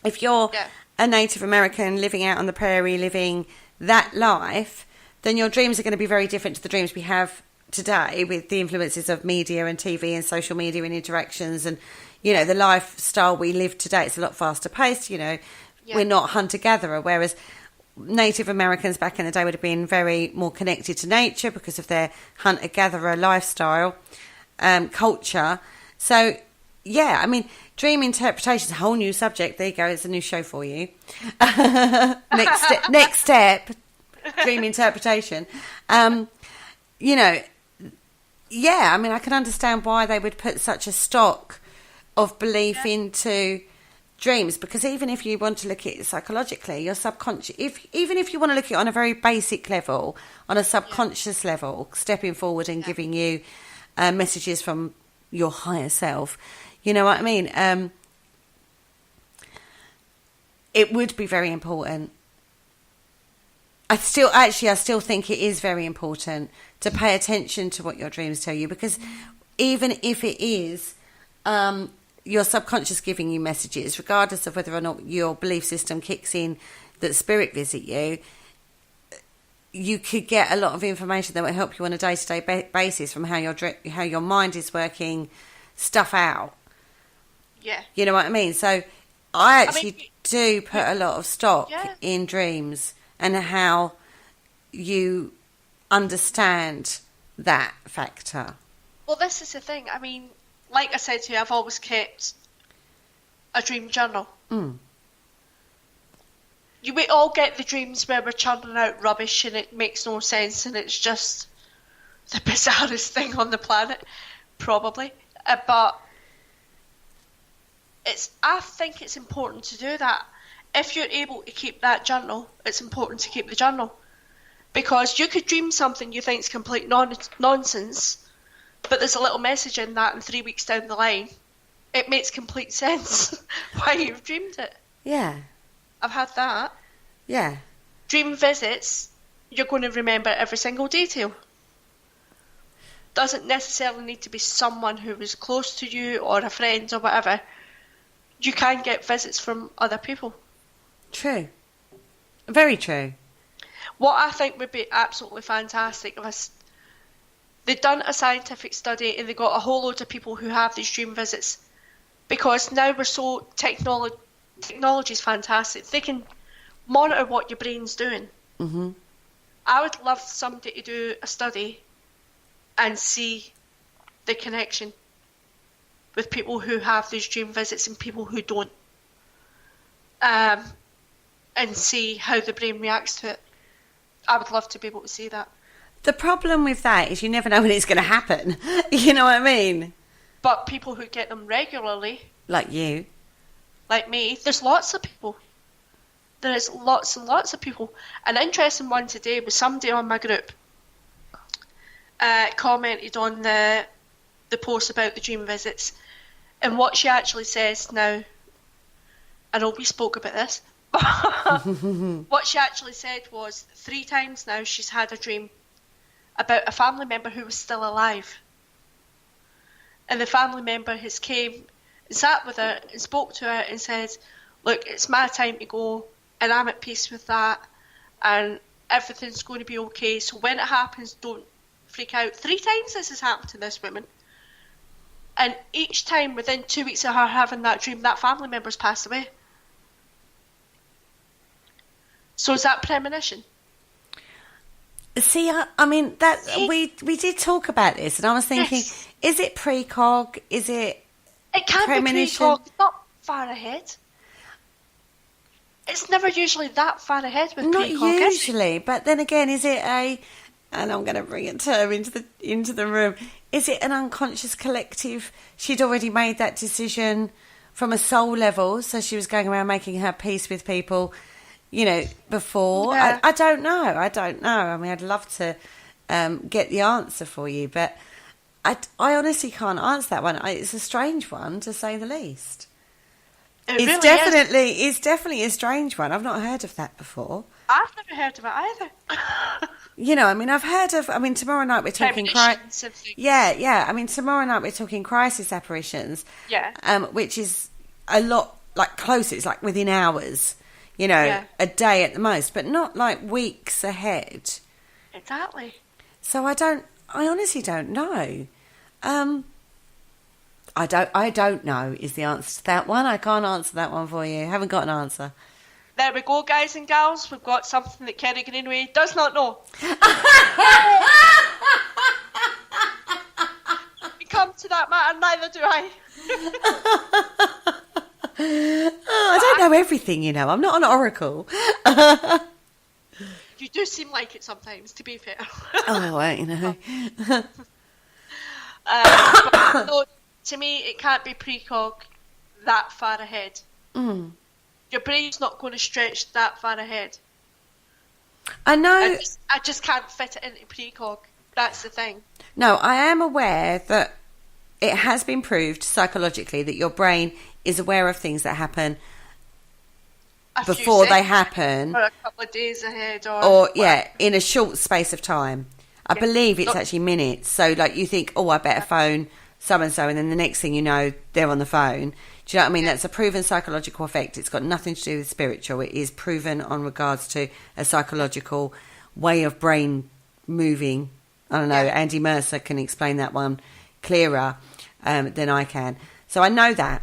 if you're a Native American living out on the prairie, living that life, then your dreams are going to be very different to the dreams we have today with the influences of media and TV and social media and interactions and, you know, the lifestyle we live today. It's a lot faster paced, you know. We're not hunter-gatherer, whereas Native Americans back in the day would have been very more connected to nature because of their hunter-gatherer lifestyle, culture. So, yeah, I mean, dream interpretation is a whole new subject. There you go. It's a new show for you. Next step, dream interpretation. You know, yeah, I mean, I can understand why they would put such a stock of belief into dreams, because even if you want to look at it psychologically, your subconscious, even if you want to look at it on a very basic level, on a subconscious level, stepping forward and giving you messages from your higher self, you know what I mean? It would be very important. I still think it is very important to pay attention to what your dreams tell you, because even if it is your subconscious giving you messages, regardless of whether or not your belief system kicks in that spirit visit you, you could get a lot of information that will help you on a day-to-day basis from how your mind is working stuff out. Yeah. You know what I mean? So I actually do put a lot of stock in dreams and how you understand that factor. Well, this is the thing. I mean, like I said to you, I've always kept a dream journal. We all get the dreams where we're churning out rubbish and it makes no sense and it's just the bizarrest thing on the planet, probably. But I think it's important to do that. If you're able to keep that journal, it's important to keep the journal. Because you could dream something you think is complete nonsense, but there's a little message in that, and 3 weeks down the line, it makes complete sense why you've dreamed it. Yeah. I've had that. Yeah. Dream visits, you're going to remember every single detail. Doesn't necessarily need to be someone who was close to you or a friend or whatever. You can get visits from other people. True. Very true. What I think would be absolutely fantastic if they'd done a scientific study and they got a whole load of people who have these dream visits, because now we're so technology's fantastic. They can monitor what your brain's doing. Mm-hmm. I would love somebody to do a study and see the connection with people who have these dream visits and people who don't, and see how the brain reacts to it. I would love to be able to see that. The problem with that is you never know when it's going to happen. You know what I mean? But people who get them regularly, like you, like me, there's lots of people. There is lots and lots of people. An interesting one today was somebody on my group commented on the post about the dream visits, and what she actually says now, I know we spoke about this, what she actually said was 3 times now she's had a dream about a family member who was still alive, and the family member has came and sat with her and spoke to her and said, look, it's my time to go and I'm at peace with that and everything's going to be okay, so when it happens, don't freak out. 3 times this has happened to this woman, and each time within 2 weeks of her having that dream, that family member's passed away. So is that premonition? See, I mean, that we did talk about this, and I was thinking, Yes. Is it precog? Is it It can't be premonition? precog. It's not far ahead. It's never usually that far ahead with Not precog, is it? usually, but then again, is it a? And I'm going to bring a term into the room. Is it an unconscious collective? She'd already made that decision from a soul level, so she was going around making her peace with people, you know, before. Yeah. I don't know. I mean, I'd love to get the answer for you, but I honestly can't answer that one. It's a strange one, to say the least. It It's really is. definitely a strange one. I've not heard of that before. I've never heard of it either. You know, I mean, I've heard of. I mean, tomorrow night we're talking. Premonitions and things. Yeah. I mean, tomorrow night we're talking crisis apparitions. Yeah. Which is a lot like closer. It's like within hours. You know, Yeah. a day at the most, but not like weeks ahead. Exactly. So I honestly don't know. I don't know is the answer to that one. I can't answer that one for you. Haven't got an answer. There we go, guys and gals. We've got something that Kerry Greenway does not know. We come to that matter, neither do I. I don't know everything, you know. I'm not an oracle. You do seem like it sometimes, to be fair. Oh, well, you know. But no, to me, it can't be precog that far ahead. Mm. Your brain's not going to stretch that far ahead. I know. I just can't fit it into precog. That's the thing. No, I am aware that it has been proved psychologically that your brain is aware of things that happen A few before they seconds happen, or a couple of days ahead, or in a short space of time. I believe it's actually minutes. So, like, you think, oh, I better phone so and so, and then the next thing you know, they're on the phone. Do you know what I mean? Yeah. That's a proven psychological effect. It's got nothing to do with spiritual. It is proven on regards to a psychological way of brain moving. I don't know. Yeah. Andy Mercer can explain that one clearer than I can. So I know that.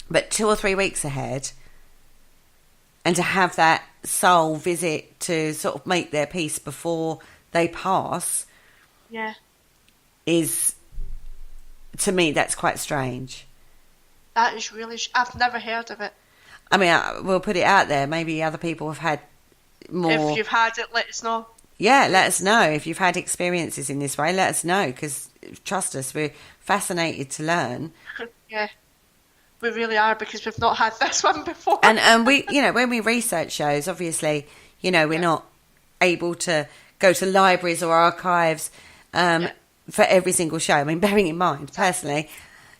But 2 or 3 weeks ahead, and to have that soul visit to sort of make their peace before they pass, Yeah. is, to me, that's quite strange. That is really... I've never heard of it. I mean, we'll put it out there. Maybe other people have had more. If you've had it, let us know. Yeah, let us know. If you've had experiences in this way, let us know, because trust us, we're fascinated to learn. Yeah. We really are, because we've not had this one before. And we, you know, when we research shows, obviously, you know, we're not able to go to libraries or archives for every single show. I mean, bearing in mind, personally,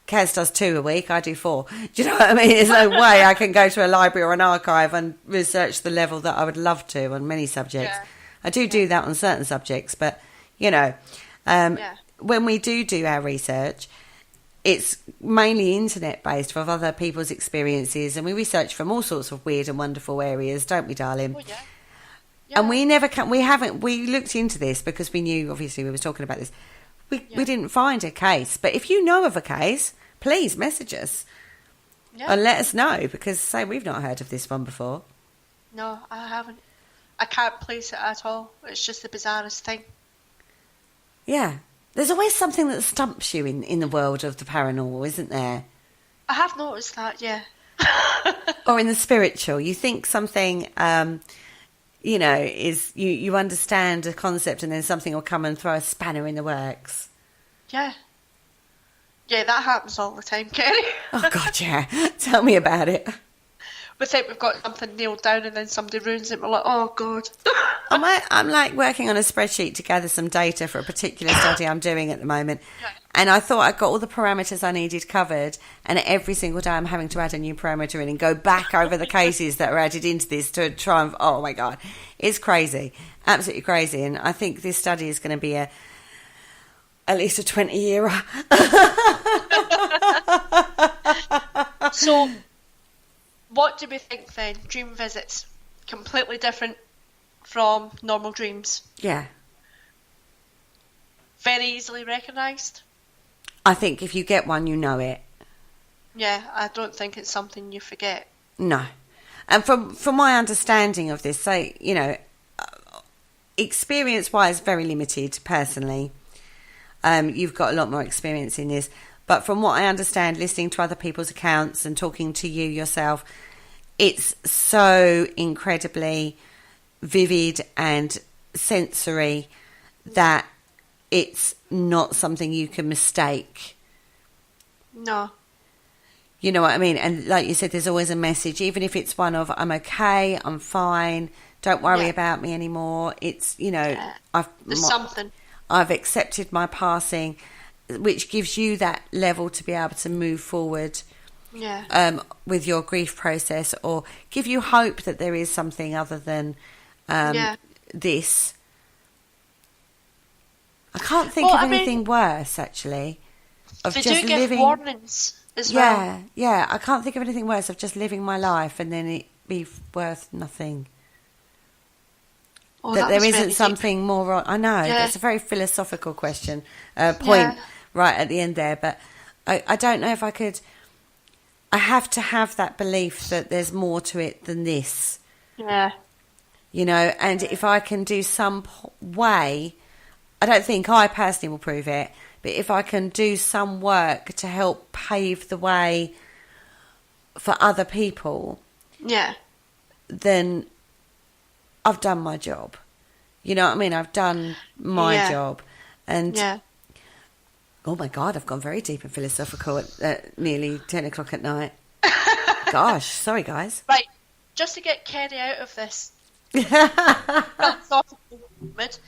Caz does 2 a week, I do 4. Do you know what I mean? There's no way I can go to a library or an archive and research the level that I would love to on many subjects. Yeah. I do that on certain subjects, but, when we do our research, it's mainly internet-based of other people's experiences, and we research from all sorts of weird and wonderful areas, don't we, darling? Oh, yeah. Yeah. And we looked into this because we knew, obviously, we were talking about this. We didn't find a case. But if you know of a case, please message us and let us know, because, say, we've not heard of this one before. No, I haven't. I can't place it at all. It's just the bizarrest thing. Yeah. There's always something that stumps you in the world of the paranormal, isn't there? I have noticed that, yeah. Or in the spiritual. You think something, is you understand a concept, and then something will come and throw a spanner in the works. Yeah. Yeah, that happens all the time, Kerry. Oh, God, yeah. Tell me about it. We think we've got something nailed down, and then somebody ruins it. We're like, oh, God. I'm like working on a spreadsheet to gather some data for a particular study I'm doing at the moment. Yeah. And I thought I'd got all the parameters I needed covered, and every single day I'm having to add a new parameter in and go back over the cases that are added into this to try and... Oh, my God. It's crazy. Absolutely crazy. And I think this study is going to be at least a 20-year... So, what do we think then? Dream visits. Completely different from normal dreams. Yeah. Very easily recognised. I think if you get one, you know it. Yeah, I don't think it's something you forget. No. And from my understanding of this, so, experience-wise, very limited, personally. You've got a lot more experience in this. But from what I understand, listening to other people's accounts and talking to you yourself, it's so incredibly vivid and sensory that it's not something you can mistake. No. You know what I mean? And like you said, there's always a message, even if it's one of, I'm okay, I'm fine, don't worry about me anymore. It's, there's something. I've accepted my passing, which gives you that level to be able to move forward with your grief process, or give you hope that there is something other than this. I can't think of anything worse, actually. Of they just do give living warnings as well. Yeah. I can't think of anything worse of just living my life and then it be worth nothing. Oh, that there isn't really something more on. I know, that's a very philosophical question, point right at the end there, but I don't know if I could. I have to have that belief that there's more to it than this. Yeah. And if I can do some way, I don't think I personally will prove it, but if I can do some work to help pave the way for other people, then I've done my job. You know what I mean? I've done my job. And oh my God, I've gone very deep and philosophical at nearly 10 o'clock at night. Gosh, sorry guys. Right, just to get Kerry out of this philosophical mood,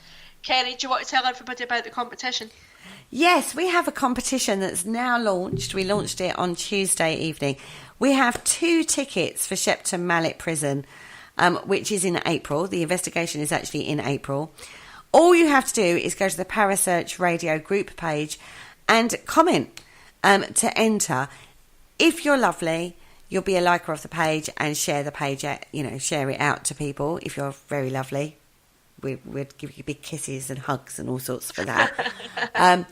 Kerry, do you want to tell everybody about the competition? Yes, we have a competition that's now launched. We launched it on Tuesday evening. We have 2 tickets for Shepton Mallet Prison, which is in April. The investigation is actually in April. All you have to do is go to the Parasearch Radio group page and comment to enter. If you're lovely, you'll be a liker of the page and share the page, share it out to people. If you're very lovely, we'd give you big kisses and hugs and all sorts for that.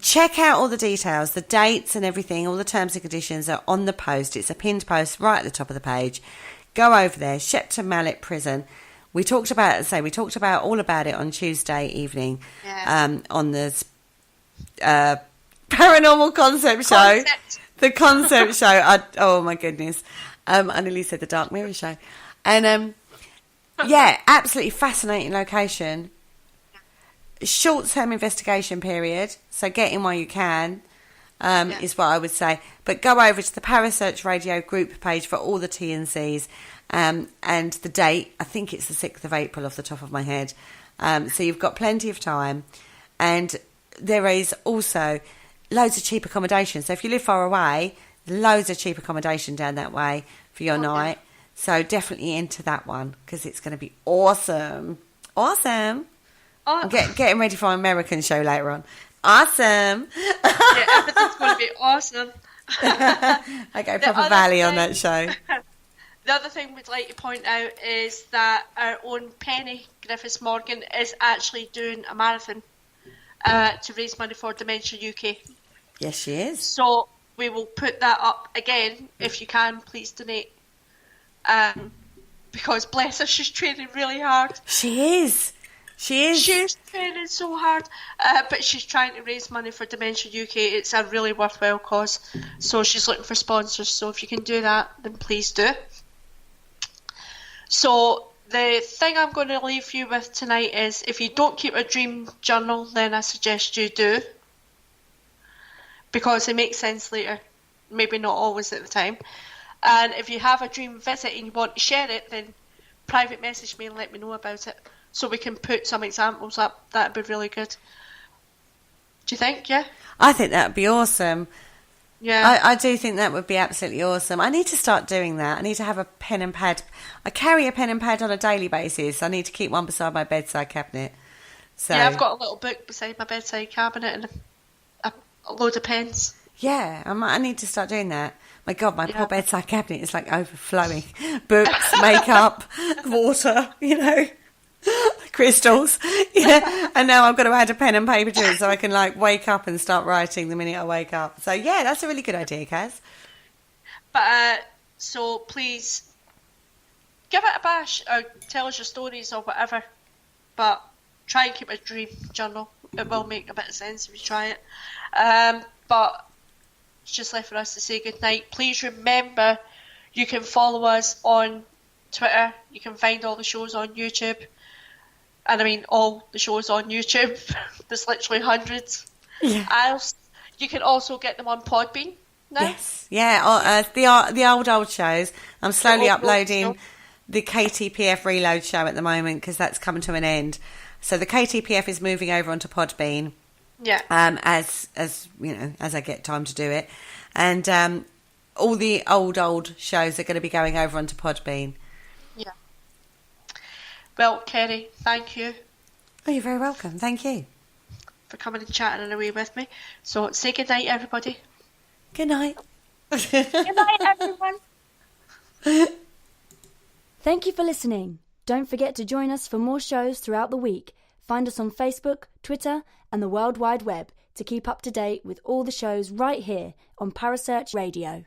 Check out all the details, the dates and everything, all the terms and conditions are on the post. It's a pinned post right at the top of the page. Go over there, Shepton Mallet Prison. We talked about all about it on Tuesday evening on the Paranormal Concept Show. The Concept Show. Oh, my goodness. I nearly said the Dark Mirror Show. And, absolutely fascinating location. Short-term investigation period, so get in while you can, is what I would say. But go over to the Parasearch Radio group page for all the T&Cs, and the date, I think it's the 6th of April off the top of my head. So you've got plenty of time. And there is also loads of cheap accommodation. So if you live far away, loads of cheap accommodation down that way for your night. So definitely into that one because it's going to be awesome. Awesome. I'm getting ready for my American show later on. Awesome. Yeah, everything's going to be awesome. I go proper Valley on that show. The other thing we'd like to point out is that our own Penny Griffiths-Morgan is actually doing a marathon to raise money for Dementia UK. Yes, she is. So we will put that up again. If you can, please donate. Because bless her, she's training really hard. She is. She's training so hard. But she's trying to raise money for Dementia UK. It's a really worthwhile cause. So she's looking for sponsors. So if you can do that, then please do. So the thing I'm going to leave you with tonight is if you don't keep a dream journal, then I suggest you do. Because it makes sense later. Maybe not always at the time. And if you have a dream visit and you want to share it, then private message me and let me know about it. So we can put some examples up. That'd be really good. Do you think, yeah? I think that would be awesome. Yeah. I do think that would be absolutely awesome. I need to start doing that. I need to have a pen and pad. I carry a pen and pad on a daily basis. I need to keep one beside my bedside cabinet. So yeah, I've got a little book beside my bedside cabinet and a load of pens. Yeah, I need to start doing that. My God, my poor bedside cabinet is like overflowing. Books, makeup, water, crystals. Yeah, and now I've got to add a pen and paper to it so I can like wake up and start writing the minute I wake up. So yeah, that's a really good idea, Caz. But so please give it a bash or tell us your stories or whatever. But try and keep a dream journal. It will make a bit of sense if you try it. But it's just left for us to say good night. Please remember you can follow us on Twitter. You can find all the shows on YouTube. And I mean all the shows on YouTube. There's literally hundreds. Yeah. You can also get them on Podbean now. Yes. Yeah, the old shows. I'm slowly uploading the KTPF Reload show at the moment because that's coming to an end. So the KTPF is moving over onto Podbean. Yeah. As I get time to do it, and all the old shows are going to be going over onto Podbean. Yeah. Well, Kerry, thank you. Oh, you're very welcome. Thank you for coming and chatting away with me. So say good night, everybody. Good night. Good night, everyone. Thank you for listening. Don't forget to join us for more shows throughout the week. Find us on Facebook, Twitter, and the World Wide Web to keep up to date with all the shows right here on Parasearch Radio.